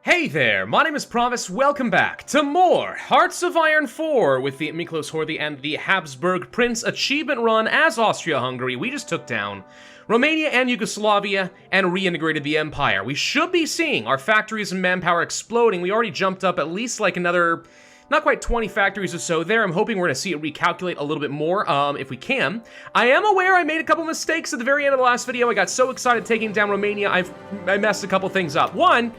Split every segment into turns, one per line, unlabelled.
Hey there, my name is Pravus, welcome back to more Hearts of Iron 4 with the Miklos Horthy and the Habsburg Prince achievement run as Austria-Hungary. We just took down Romania and Yugoslavia and reintegrated the empire. We should be seeing our factories and manpower exploding. We already jumped up at least like another, not quite 20 factories or so there. I'm hoping we're going to see it recalculate a little bit more, if we can. I am aware I made a couple mistakes at the very end of the last video. I got so excited taking down Romania, I messed a couple things up. One,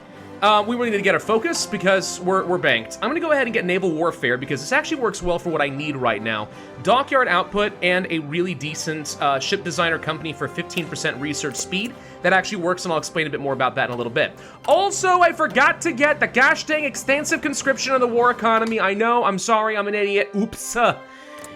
we really need to get our focus because we're banked. I'm going to go ahead and get naval warfare because this actually works well for what I need right now. Dockyard output and a really decent ship designer company for 15% research speed. That actually works, and I'll explain a bit more about that in a little bit. Also, I forgot to get the gosh dang extensive conscription of the war economy. I know, I'm sorry, I'm an idiot. Oops.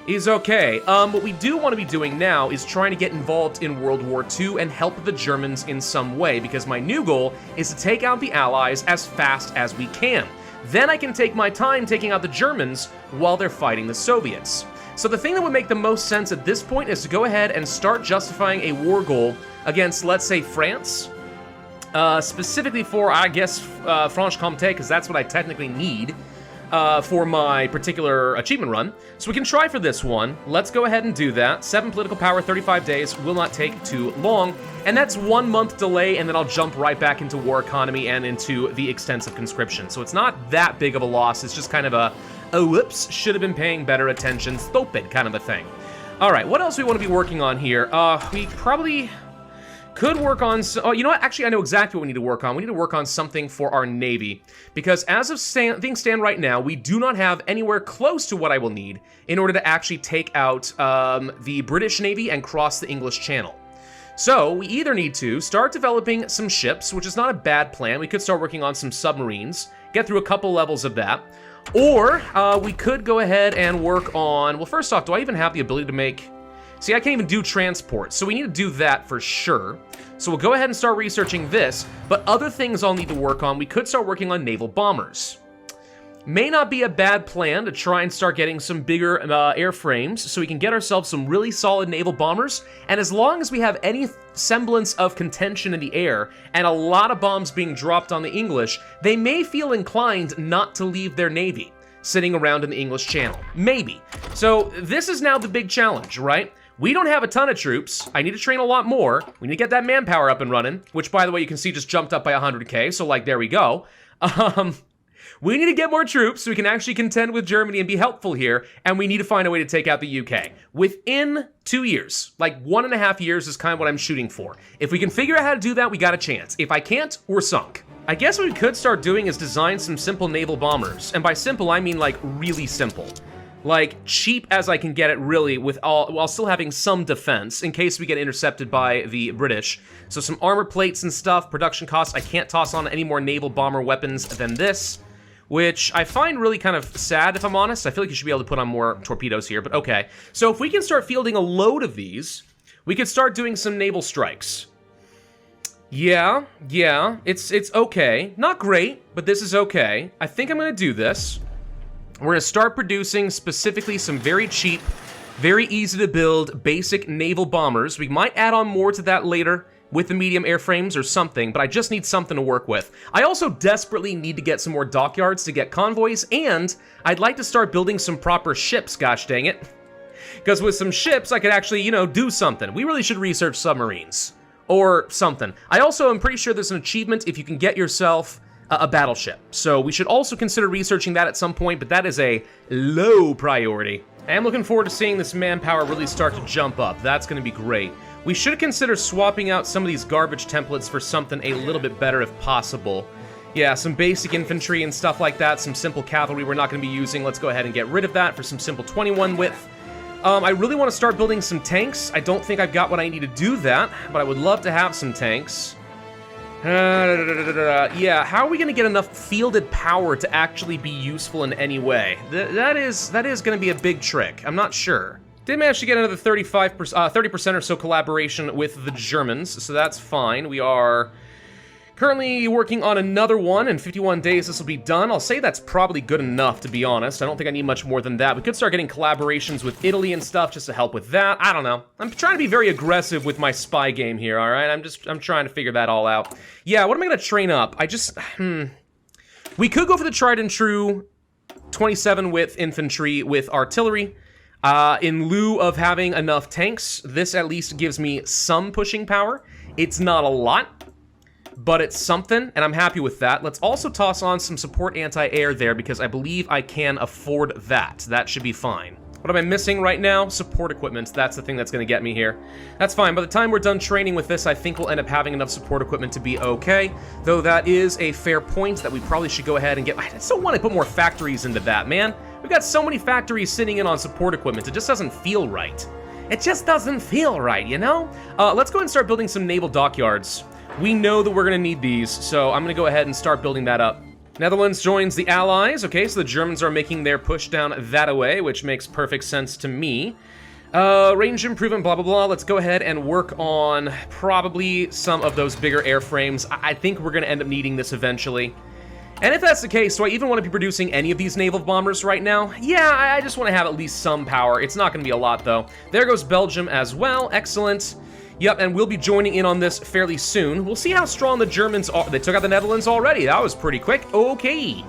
Is okay. What we do want to be doing now is trying to get involved in World War II and help the Germans in some way, because my new goal is to take out the Allies as fast as we can. Then I can take my time taking out the Germans while they're fighting the Soviets. So the thing that would make the most sense at this point is to go ahead and start justifying a war goal against, let's say, France. Specifically for, I guess, Franche-Comté, because that's what I technically need. For my particular achievement run. So we can try for this one. Let's go ahead and do that. 7 political power, 35 days, will not take too long. And that's 1 month delay, and then I'll jump right back into war economy and into the extensive conscription. So it's not that big of a loss. It's just kind of a, oh, whoops, should have been paying better attention, stupid kind of a thing. All right, what else do we want to be working on here? We probably could work on, oh, you know what? Actually, I know exactly what we need to work on. We need to work on something for our Navy. Because as of things stand right now, we do not have anywhere close to what I will need in order to actually take out the British Navy and cross the English Channel. So we either need to start developing some ships, which is not a bad plan. We could start working on some submarines, get through a couple levels of that. Or we could go ahead and work on, well, first off, do I even have the ability to make... See, I can't even do transport, so we need to do that for sure. So we'll go ahead and start researching this, but other things I'll need to work on, we could start working on naval bombers. May not be a bad plan to try and start getting some bigger airframes so we can get ourselves some really solid naval bombers, and as long as we have any semblance of contention in the air and a lot of bombs being dropped on the English, they may feel inclined not to leave their navy sitting around in the English Channel. Maybe. So this is now the big challenge, right? We don't have a ton of troops. I need to train a lot more. We need to get that manpower up and running, which, by the way, you can see just jumped up by 100k, so, like, there we go. We need to get more troops so we can actually contend with Germany and be helpful here, and we need to find a way to take out the UK. Within 2 years, like 1.5 years is kind of what I'm shooting for. If we can figure out how to do that, we got a chance. If I can't, we're sunk. I guess what we could start doing is design some simple naval bombers, and by simple, I mean, like, really simple. Like, cheap as I can get it, really, while still having some defense, in case we get intercepted by the British. So some armor plates and stuff, production costs. I can't toss on any more naval bomber weapons than this, which I find really kind of sad, if I'm honest. I feel like you should be able to put on more torpedoes here, but okay. So if we can start fielding a load of these, we could start doing some naval strikes. Yeah, it's okay. Not great, but this is okay. I think I'm gonna do this. We're going to start producing specifically some very cheap, very easy to build basic naval bombers. We might add on more to that later with the medium airframes or something, but I just need something to work with. I also desperately need to get some more dockyards to get convoys, and I'd like to start building some proper ships, gosh dang it. Because with some ships, I could actually, you know, do something. We really should research submarines or something. I also am pretty sure there's an achievement if you can get yourself a battleship. So we should also consider researching that at some point, but that is a low priority. I am looking forward to seeing this manpower really start to jump up. That's going to be great. We should consider swapping out some of these garbage templates for something a little bit better if possible. Yeah, some basic infantry and stuff like that, some simple cavalry we're not going to be using. Let's go ahead and get rid of that for some simple 21 width. I really want to start building some tanks. I don't think I've got what I need to do that, but I would love to have some tanks. Yeah, how are we going to get enough fielded power to actually be useful in any way? That is going to be a big trick. I'm not sure. Did manage to get another 30% or so collaboration with the Germans, so that's fine. We are currently working on another one. In 51 days, this will be done. I'll say that's probably good enough, to be honest. I don't think I need much more than that. We could start getting collaborations with Italy and stuff just to help with that. I don't know. I'm trying to be very aggressive with my spy game here, all right? I'm trying to figure that all out. Yeah, what am I going to train up? We could go for the tried and true 27 width infantry with artillery. In lieu of having enough tanks, this at least gives me some pushing power. It's not a lot, but it's something, and I'm happy with that. Let's also toss on some support anti-air there, because I believe I can afford that. That should be fine. What am I missing right now? Support equipment. That's the thing that's going to get me here. That's fine. By the time we're done training with this, I think we'll end up having enough support equipment to be okay. Though that is a fair point that we probably should go ahead and get... I still want to put more factories into that, man. We've got so many factories sitting in on support equipment. It just doesn't feel right. It just doesn't feel right, you know? Let's go ahead and start building some naval dockyards. We know that we're going to need these, so I'm going to go ahead and start building that up. Netherlands joins the Allies. Okay, so the Germans are making their push down that way, which makes perfect sense to me. Range improvement, blah, blah, blah. Let's go ahead and work on probably some of those bigger airframes. I think we're going to end up needing this eventually. And if that's the case, do I even want to be producing any of these naval bombers right now? Yeah, I just want to have at least some power. It's not going to be a lot, though. There goes Belgium as well. Excellent. Yep, and we'll be joining in on this fairly soon. We'll see how strong the Germans are. They took out the Netherlands already. That was pretty quick. Okay.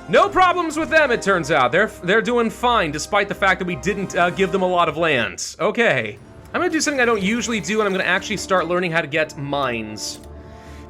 No problems with them, it turns out. They're doing fine, despite the fact that we didn't give them a lot of land. Okay. I'm going to do something I don't usually do, and I'm going to actually start learning how to get mines.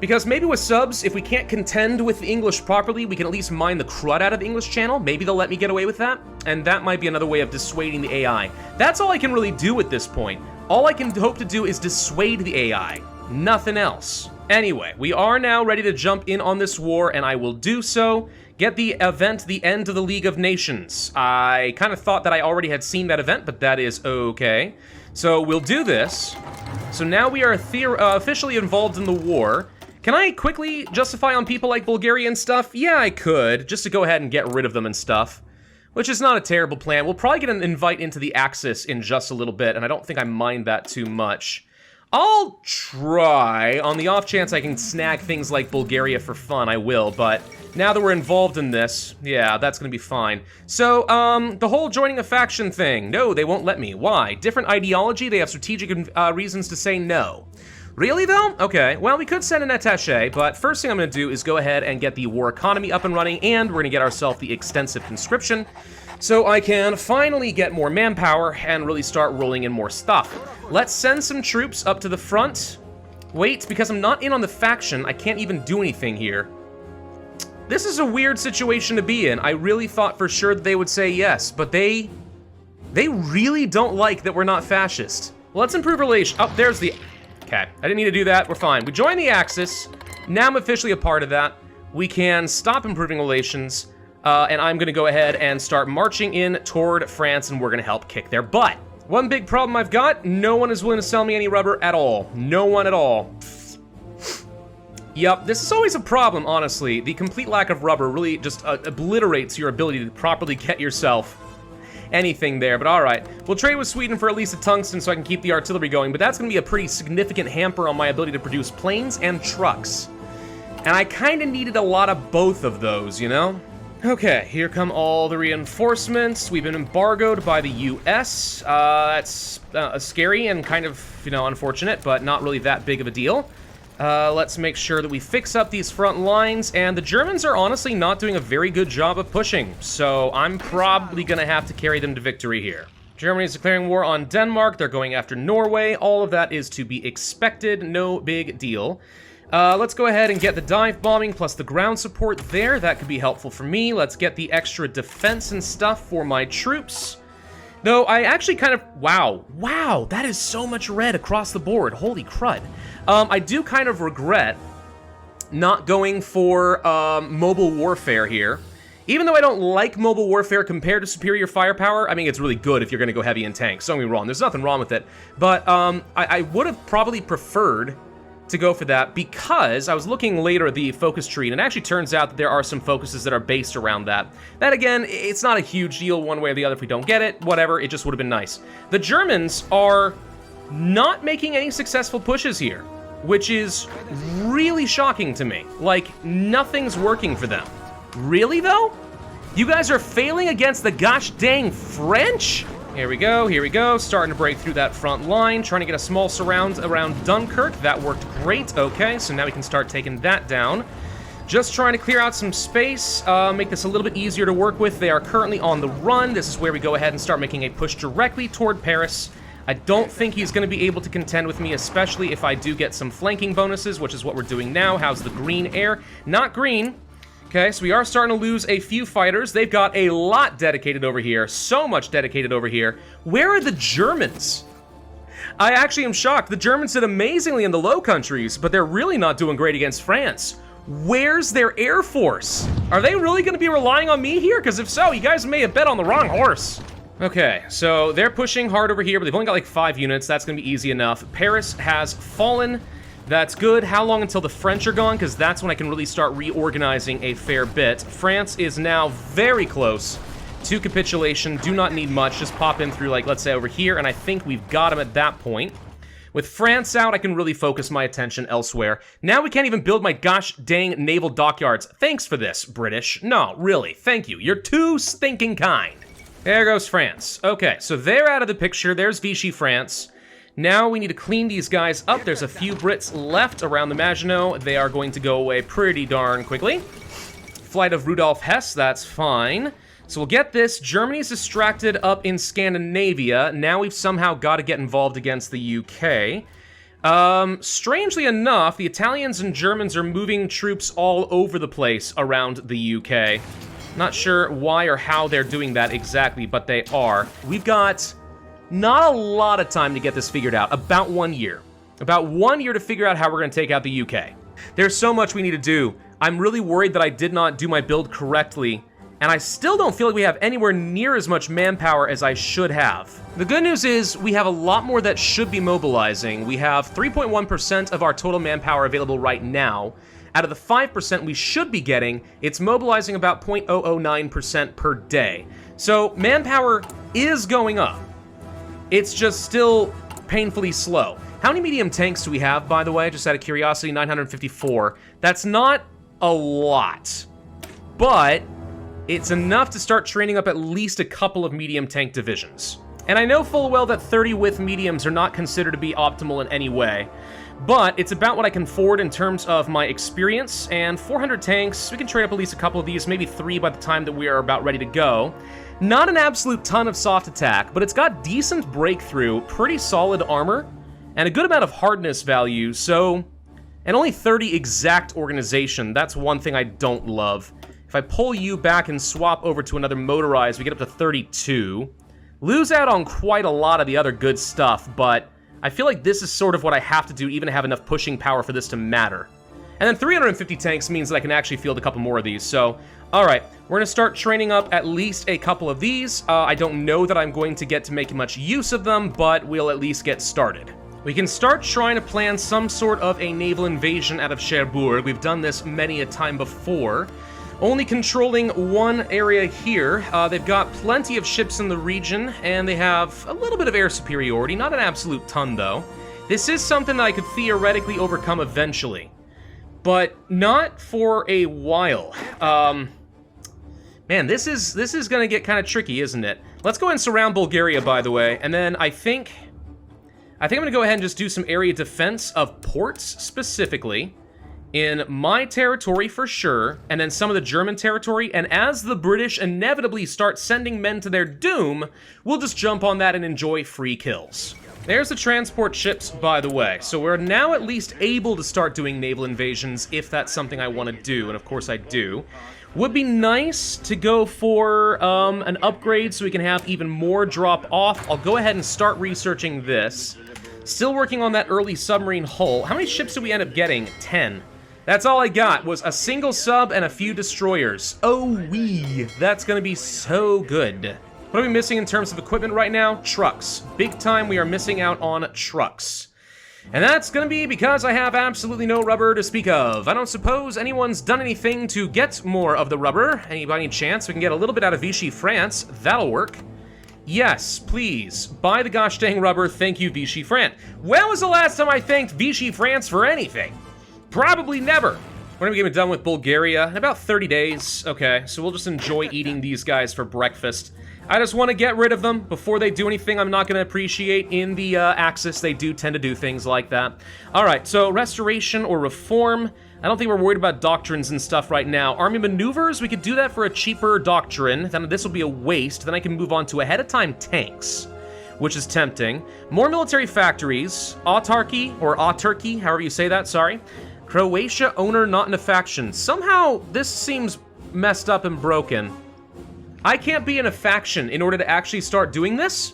Because maybe with subs, if we can't contend with the English properly, we can at least mine the crud out of the English channel. Maybe they'll let me get away with that. And that might be another way of dissuading the AI. That's all I can really do at this point. All I can hope to do is dissuade the AI. Nothing else. Anyway, we are now ready to jump in on this war, and I will do so. Get the event, the End of the League of Nations. I kind of thought that I already had seen that event, but that is okay. So we'll do this. So now we are officially involved in the war. Can I quickly justify on people like Bulgaria and stuff? Yeah, I could, just to go ahead and get rid of them and stuff. Which is not a terrible plan. We'll probably get an invite into the Axis in just a little bit, and I don't think I mind that too much. I'll try. On the off chance I can snag things like Bulgaria for fun, I will, but now that we're involved in this, yeah, that's gonna be fine. So, the whole joining a faction thing. No, they won't let me. Why? Different ideology? They have strategic reasons to say no. Really, though? Okay, well, we could send an attaché, but first thing I'm going to do is go ahead and get the war economy up and running, and we're going to get ourselves the extensive conscription, so I can finally get more manpower and really start rolling in more stuff. Let's send some troops up to the front. Wait, because I'm not in on the faction, I can't even do anything here. This is a weird situation to be in. I really thought for sure that they would say yes, but they really don't like that we're not fascist. Well, let's improve relations. Oh, there's the... Okay, I didn't need to do that, we're fine. We joined the Axis, now I'm officially a part of that. We can stop improving relations, and I'm gonna go ahead and start marching in toward France, and we're gonna help kick their butt. One big problem I've got, no one is willing to sell me any rubber at all. No one at all. Yep, this is always a problem, honestly. The complete lack of rubber really just obliterates your ability to properly get yourself anything there, but all right. We'll trade with Sweden for at least a tungsten so I can keep the artillery going, but that's going to be a pretty significant hamper on my ability to produce planes and trucks. And I kind of needed a lot of both of those, you know? Okay, here come all the reinforcements. We've been embargoed by the US. That's scary and kind of, you know, unfortunate, but not really that big of a deal. Let's make sure that we fix up these front lines, and the Germans are honestly not doing a very good job of pushing, so I'm probably gonna have to carry them to victory here. Germany is declaring war on Denmark, they're going after Norway, all of that is to be expected, no big deal. Let's go ahead and get the dive bombing plus the ground support there, that could be helpful for me. Let's get the extra defense and stuff for my troops. Though I actually kind of, wow, that is so much red across the board, holy crud. I do kind of regret not going for mobile warfare here. Even though I don't like mobile warfare compared to superior firepower, I mean, it's really good if you're gonna go heavy in tanks, don't get me wrong, there's nothing wrong with it. But I would have probably preferred to go for that because I was looking later at the focus tree, and it actually turns out that there are some focuses that are based around that. That, again, it's not a huge deal one way or the other if we don't get it, whatever, it just would have been nice. The Germans are not making any successful pushes here, which is really shocking to me. Like, nothing's working for them. Really, though? You guys are failing against the gosh dang French? Here we go, starting to break through that front line, trying to get a small surround around Dunkirk. That worked great, okay, so now we can start taking that down. Just trying to clear out some space, make this a little bit easier to work with. They are currently on the run. This is where we go ahead and start making a push directly toward Paris. I don't think he's going to be able to contend with me, especially if I do get some flanking bonuses, which is what we're doing now. How's the green air? Not green. Okay, so we are starting to lose a few fighters. They've got a lot dedicated over here. So much dedicated over here. Where are the Germans? I actually am shocked. The Germans did amazingly in the Low Countries, but they're really not doing great against France. Where's their Air Force? Are they really going to be relying on me here? Because if so, you guys may have bet on the wrong horse. Okay, so they're pushing hard over here, but they've only got like 5 units. That's going to be easy enough. Paris has fallen. That's good. How long until the French are gone? Because that's when I can really start reorganizing a fair bit. France is now very close to capitulation. Do not need much. Just pop in through, like, let's say over here, and I think we've got them at that point. With France out, I can really focus my attention elsewhere. Now we can't even build my gosh dang naval dockyards. Thanks for this, British. No, really, thank you. You're too stinking kind. There goes France. Okay, so they're out of the picture. There's Vichy France. Now we need to clean these guys up. There's a few Brits left around the Maginot. They are going to go away pretty darn quickly. Flight of Rudolf Hess, that's fine. So we'll get this. Germany's distracted up in Scandinavia. Now we've somehow got to get involved against the UK. Strangely enough, the Italians and Germans are moving troops all over the place around the UK. Not sure why or how they're doing that exactly, but they are. We've got not a lot of time to get this figured out. About 1 year. About 1 year to figure out how we're going to take out the UK. There's so much we need to do. I'm really worried that I did not do my build correctly. And I still don't feel like we have anywhere near as much manpower as I should have. The good news is we have a lot more that should be mobilizing. We have 3.1% of our total manpower available right now. Out of the 5% we should be getting, it's mobilizing about 0.009% per day. So manpower is going up. It's just still painfully slow. How many medium tanks do we have, by the way? Just out of curiosity, 954. That's not a lot, but it's enough to start training up at least a couple of medium tank divisions. And I know full well that 30 with mediums are not considered to be optimal in any way, but it's about what I can afford in terms of my experience, and 400 tanks, we can trade up at least a couple of these, maybe 3 by the time that we are about ready to go. Not an absolute ton of soft attack, but it's got decent breakthrough, pretty solid armor, and a good amount of hardness value, so... And only 30 exact organization, that's one thing I don't love. If I pull you back and swap over to another motorized, we get up to 32. Lose out on quite a lot of the other good stuff, but I feel like this is sort of what I have to do even to have enough pushing power for this to matter. And then 350 tanks means that I can actually field a couple more of these, so... Alright, we're going to start training up at least a couple of these. I don't know that I'm going to get to make much use of them, but we'll at least get started. We can start trying to plan some sort of a naval invasion out of Cherbourg. We've done this many a time before. Only controlling one area here. They've got plenty of ships in the region, and they have a little bit of air superiority. Not an absolute ton, though. This is something that I could theoretically overcome eventually, but not for a while. Man, this is gonna get kind of tricky, isn't it? Let's go and surround Bulgaria, by the way, and then I think I'm gonna go ahead and just do some area defense of ports, specifically. In my territory for sure, and then some of the German territory, and as the British inevitably start sending men to their doom, we'll just jump on that and enjoy free kills. There's the transport ships, by the way, so we're now at least able to start doing naval invasions if that's something I want to do, and of course I do. Would be nice to go for an upgrade so we can have even more drop off. I'll go ahead and start researching this. Still working on that early submarine hull. How many ships did we end up getting? 10. That's all I got, was a single sub and a few destroyers. Oh wee, that's gonna be so good. What are we missing in terms of equipment right now? Trucks. Big time we are missing out on trucks. And that's gonna be because I have absolutely no rubber to speak of. I don't suppose anyone's done anything to get more of the rubber. Any chance we can get a little bit out of Vichy France? That'll work. Yes, please. Buy the gosh dang rubber, thank you Vichy France. When was the last time I thanked Vichy France for anything? Probably never. We're gonna be done with Bulgaria in about 30 days. Okay, so we'll just enjoy eating these guys for breakfast. I just want to get rid of them before they do anything I'm not going to appreciate in the Axis. They do tend to do things like that. Alright, so restoration or reform. I don't think we're worried about doctrines and stuff right now. Army maneuvers, we could do that for a cheaper doctrine. Then this will be a waste. Then I can move on to ahead-of-time tanks, which is tempting. More military factories. Autarky, or autarky, however you say that, sorry. Croatia owner not in a faction. Somehow, this seems messed up and broken. I can't be in a faction in order to actually start doing this?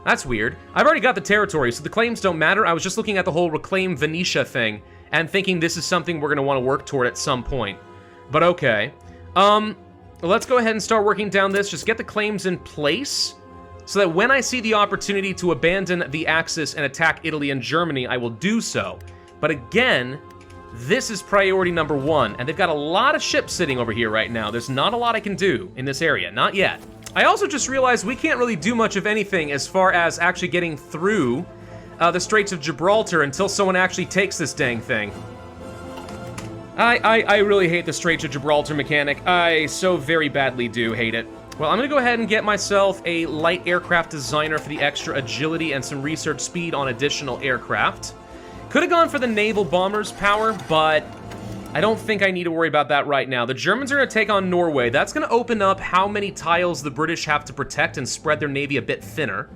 That's weird. I've already got the territory, so the claims don't matter. I was just looking at the whole reclaim Venetia thing and thinking this is something we're going to want to work toward at some point. But okay. Let's go ahead and start working down this. Just get the claims in place so that when I see the opportunity to abandon the Axis and attack Italy and Germany, I will do so. But again, this is priority number 1, and they've got a lot of ships sitting over here right now. There's not a lot I can do in this area, not yet. I also just realized we can't really do much of anything as far as actually getting through the Straits of Gibraltar until someone actually takes this dang thing. I really hate the Straits of Gibraltar mechanic. I so very badly do hate it. Well, I'm gonna go ahead and get myself a light aircraft designer for the extra agility and some research speed on additional aircraft. Could have gone for the naval bombers power, but I don't think I need to worry about that right now. The Germans are going to take on Norway. That's going to open up how many tiles the British have to protect and spread their navy a bit thinner,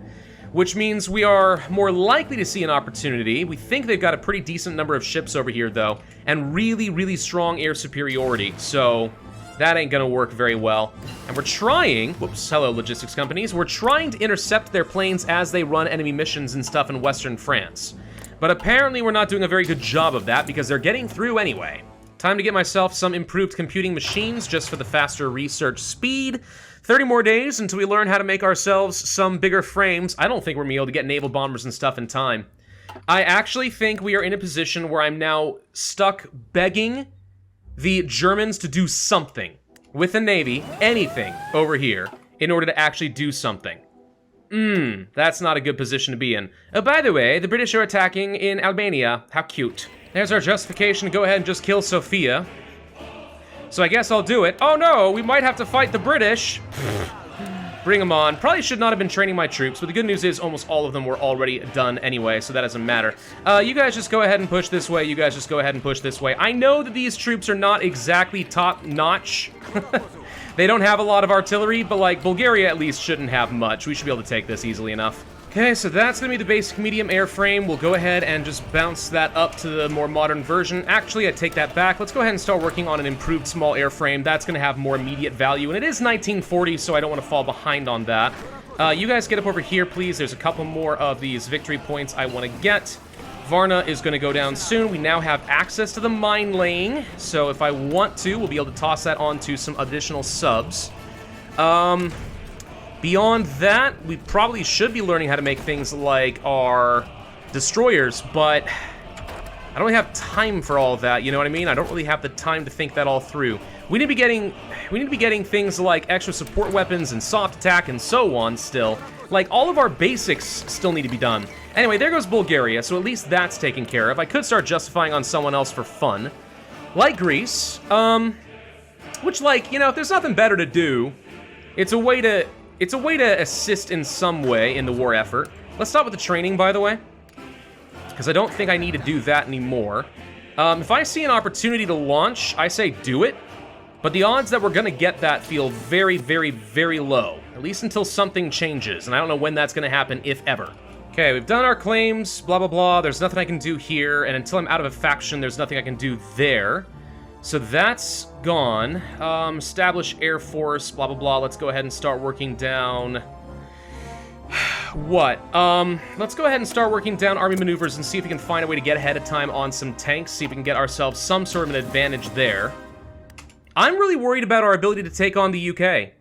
which means we are more likely to see an opportunity. We think they've got a pretty decent number of ships over here, though, and really, really strong air superiority, so that ain't going to work very well. And we're trying, whoops, hello logistics companies, we're trying to intercept their planes as they run enemy missions and stuff in Western France. But apparently we're not doing a very good job of that because they're getting through anyway. Time to get myself some improved computing machines just for the faster research speed. 30 more days until we learn how to make ourselves some bigger frames. I don't think we're going to be able to get naval bombers and stuff in time. I actually think we are in a position where I'm now stuck begging the Germans to do something with the Navy, anything over here, in order to actually do something. That's not a good position to be in. Oh, by the way, the British are attacking in Albania. How cute. There's our justification to go ahead and just kill Sofia. So I guess I'll do it. Oh no, we might have to fight the British. Bring them on. Probably should not have been training my troops, but the good news is almost all of them were already done anyway, so that doesn't matter. You guys just go ahead and push this way. You guys just go ahead and push this way. I know that these troops are not exactly top-notch. They don't have a lot of artillery, but like Bulgaria at least shouldn't have much. We should be able to take this easily enough. Okay, so that's going to be the basic medium airframe. We'll go ahead and just bounce that up to the more modern version. Actually, I take that back. Let's go ahead and start working on an improved small airframe. That's going to have more immediate value, and it is 1940, so I don't want to fall behind on that. You guys get up over here, please. There's a couple more of these victory points I want to get. Varna is going to go down soon. We now have access to the mine laying, so if I want to, we'll be able to toss that onto some additional subs. Beyond that, we probably should be learning how to make things like our destroyers, but I don't really have time for all of that, you know what I mean? I don't really have the time to think that all through. We need to be getting things like extra support weapons and soft attack and so on still. Like, all of our basics still need to be done. Anyway, there goes Bulgaria, so at least that's taken care of. I could start justifying on someone else for fun. Like Greece, which, like, you know, if there's nothing better to do, it's a way to assist in some way in the war effort. Let's start with the training, by the way, because I don't think I need to do that anymore. If I see an opportunity to launch, I say do it, but the odds that we're going to get that feel very, very, very low, at least until something changes, and I don't know when that's going to happen, if ever. Okay, we've done our claims, blah, blah, blah. There's nothing I can do here, and until I'm out of a faction, there's nothing I can do there. So that's gone. Establish Air Force, blah, blah, blah. Let's go ahead and start working down... What? Let's go ahead and start working down Army maneuvers and see if we can find a way to get ahead of time on some tanks, see if we can get ourselves some sort of an advantage there. I'm really worried about our ability to take on the UK.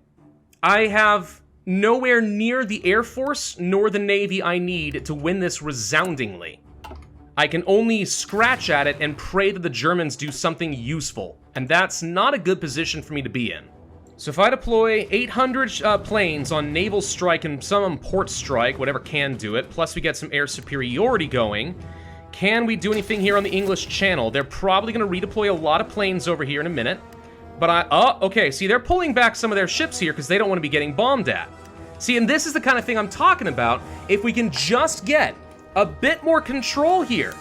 I have nowhere near the Air Force nor the Navy I need to win this resoundingly. I can only scratch at it and pray that the Germans do something useful, and that's not a good position for me to be in. So if I deploy 800 planes on naval strike and some on port strike, whatever can do it, plus we get some air superiority going, can we do anything here on the English Channel? They're probably going to redeploy a lot of planes over here in a minute, but okay, see, they're pulling back some of their ships here because they don't want to be getting bombed at. See, and this is the kind of thing I'm talking about. If we can just get a bit more control here,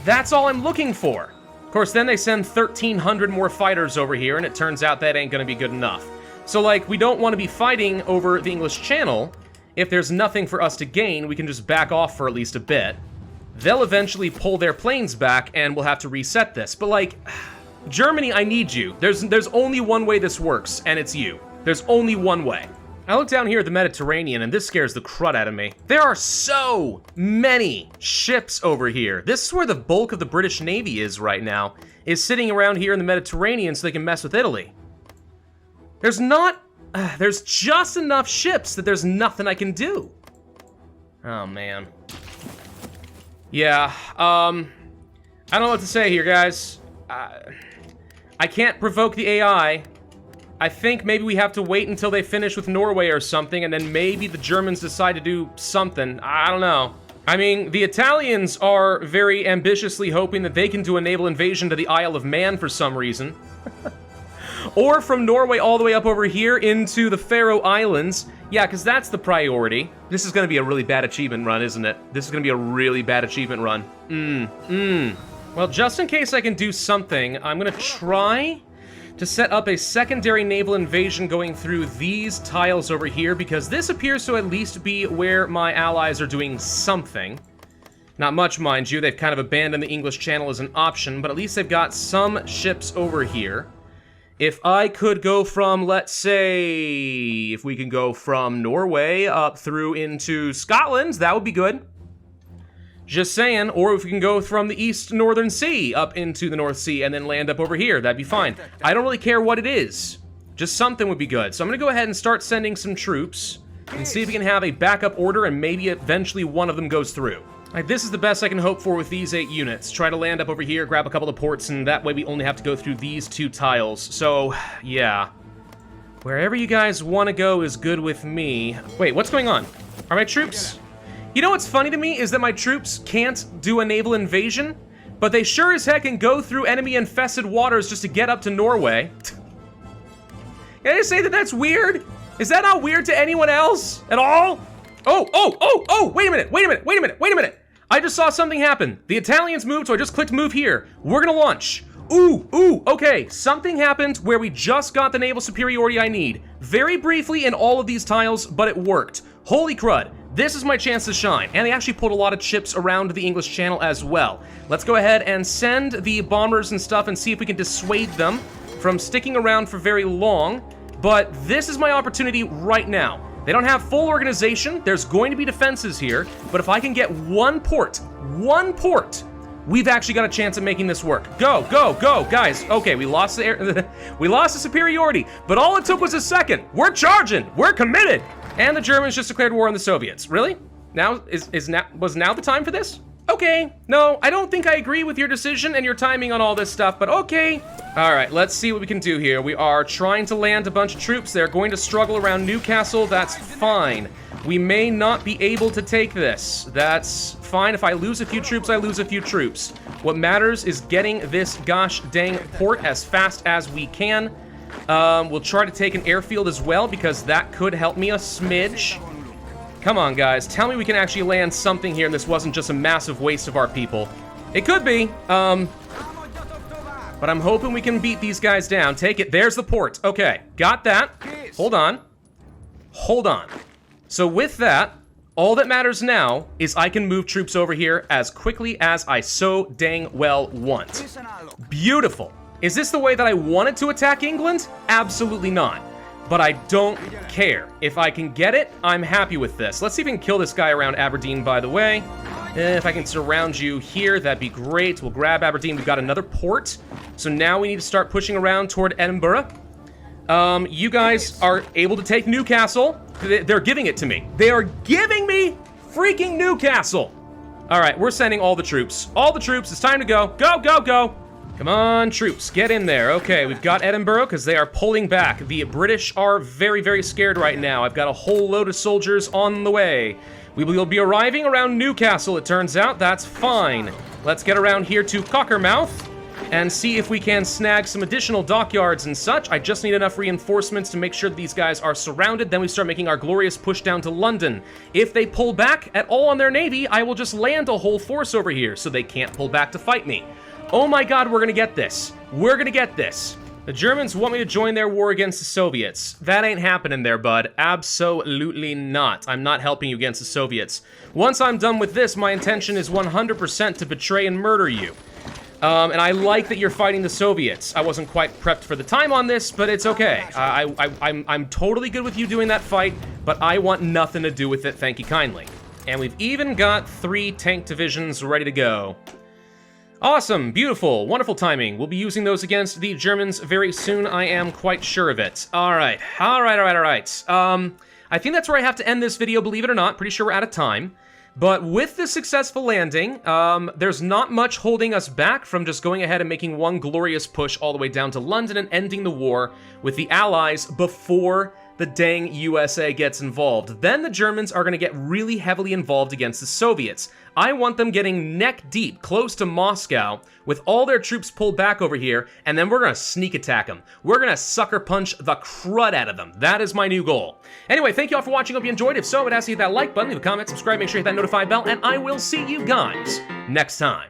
that's all I'm looking for. Of course, then they send 1,300 more fighters over here, and it turns out that ain't gonna be good enough. So, like, we don't want to be fighting over the English Channel. If there's nothing for us to gain, we can just back off for at least a bit. They'll eventually pull their planes back, and we'll have to reset this. But, like, Germany, I need you. There's only one way this works, and it's you. There's only one way. I look down here at the Mediterranean, and this scares the crud out of me. There are so many ships over here. This is where the bulk of the British Navy is right now, is sitting around here in the Mediterranean so they can mess with Italy. There's just enough ships that there's nothing I can do. Oh, man. Yeah, I don't know what to say here, guys. I can't provoke the AI. I think maybe we have to wait until they finish with Norway or something, and then maybe the Germans decide to do something. I don't know. I mean, the Italians are very ambitiously hoping that they can do a naval invasion to the Isle of Man for some reason. Or from Norway all the way up over here into the Faroe Islands. Yeah, because that's the priority. This is going to be a really bad achievement run, isn't it? This is going to be a really bad achievement run. Well, just in case I can do something, I'm going to try to set up a secondary naval invasion going through these tiles over here, because this appears to at least be where my allies are doing something. Not much, mind you. They've kind of abandoned the English Channel as an option, but at least they've got some ships over here. If I could go from, let's say, if we can go from Norway up through into Scotland, that would be good. Just saying. Or if we can go from the East Northern Sea up into the North Sea and then land up over here, that'd be fine. I don't really care what it is. Just something would be good. So I'm going to go ahead and start sending some troops and see if we can have a backup order and maybe eventually one of them goes through. Like, this is the best I can hope for with these 8 units. Try to land up over here, grab a couple of ports, and that way we only have to go through these 2 tiles. So, yeah. Wherever you guys want to go is good with me. Wait, what's going on? Are my troops... You know what's funny to me is that my troops can't do a naval invasion, but they sure as heck can go through enemy-infested waters just to get up to Norway. Can I just say that that's weird? Is that not weird to anyone else at all? Oh, wait a minute. I just saw something happen. The Italians moved, so I just clicked move here. We're gonna launch. Ooh, okay. Something happened where we just got the naval superiority I need. Very briefly in all of these tiles, but it worked. Holy crud. This is my chance to shine. And they actually put a lot of ships around the English Channel as well. Let's go ahead and send the bombers and stuff and see if we can dissuade them from sticking around for very long. But this is my opportunity right now. They don't have full organization. There's going to be defenses here. But if I can get one port, we've actually got a chance at making this work. Go, guys. Okay, we lost the we lost the superiority, but all it took was a second. We're charging. We're committed. And the Germans just declared war on the Soviets. Really? Now was now the time for this? Okay. No, I don't think I agree with your decision and your timing on all this stuff, but okay. All right, let's see what we can do here. We are trying to land a bunch of troops. They're going to struggle around Newcastle. That's fine. We may not be able to take this. That's fine. If I lose a few troops, I lose a few troops. What matters is getting this gosh dang port as fast as we can. We'll try to take an airfield as well, because that could help me a smidge. Come on, guys. Tell me we can actually land something here and this wasn't just a massive waste of our people. It could be. But I'm hoping we can beat these guys down. Take it. There's the port. Okay, got that. Hold on. So with that, all that matters now is I can move troops over here as quickly as I so dang well want. Beautiful. Is this the way that I wanted to attack England? Absolutely not. But I don't care. If I can get it, I'm happy with this. Let's see if we can kill this guy around Aberdeen, by the way. If I can surround you here, that'd be great. We'll grab Aberdeen. We've got another port. So now we need to start pushing around toward Edinburgh. You guys are able to take Newcastle. They're giving it to me. They are giving me freaking Newcastle. All right, we're sending all the troops. All the troops. It's time to go. Go. Come on, troops, get in there. Okay, we've got Edinburgh because they are pulling back. The British are very, very scared right now. I've got a whole load of soldiers on the way. We will be arriving around Newcastle, it turns out. That's fine. Let's get around here to Cockermouth and see if we can snag some additional dockyards and such. I just need enough reinforcements to make sure that these guys are surrounded. Then we start making our glorious push down to London. If they pull back at all on their navy, I will just land a whole force over here so they can't pull back to fight me. Oh my god, we're gonna get this. We're gonna get this. The Germans want me to join their war against the Soviets. That ain't happening there, bud. Absolutely not. I'm not helping you against the Soviets. Once I'm done with this, my intention is 100% to betray and murder you. And I like that you're fighting the Soviets. I wasn't quite prepped for the time on this, but it's okay. I'm totally good with you doing that fight, but I want nothing to do with it, thank you kindly. And we've even got 3 tank divisions ready to go. Awesome, beautiful, wonderful timing. We'll be using those against the Germans very soon, I am quite sure of it. Alright. I think that's where I have to end this video, believe it or not. Pretty sure we're out of time. But with the successful landing, there's not much holding us back from just going ahead and making one glorious push all the way down to London and ending the war with the Allies before the dang USA gets involved. Then the Germans are going to get really heavily involved against the Soviets. I want them getting neck deep, close to Moscow, with all their troops pulled back over here, and then we're going to sneak attack them. We're going to sucker punch the crud out of them. That is my new goal. Anyway, thank you all for watching. Hope you enjoyed. If so, I would ask you to hit that like button, leave a comment, subscribe, make sure you hit that notify bell, and I will see you guys next time.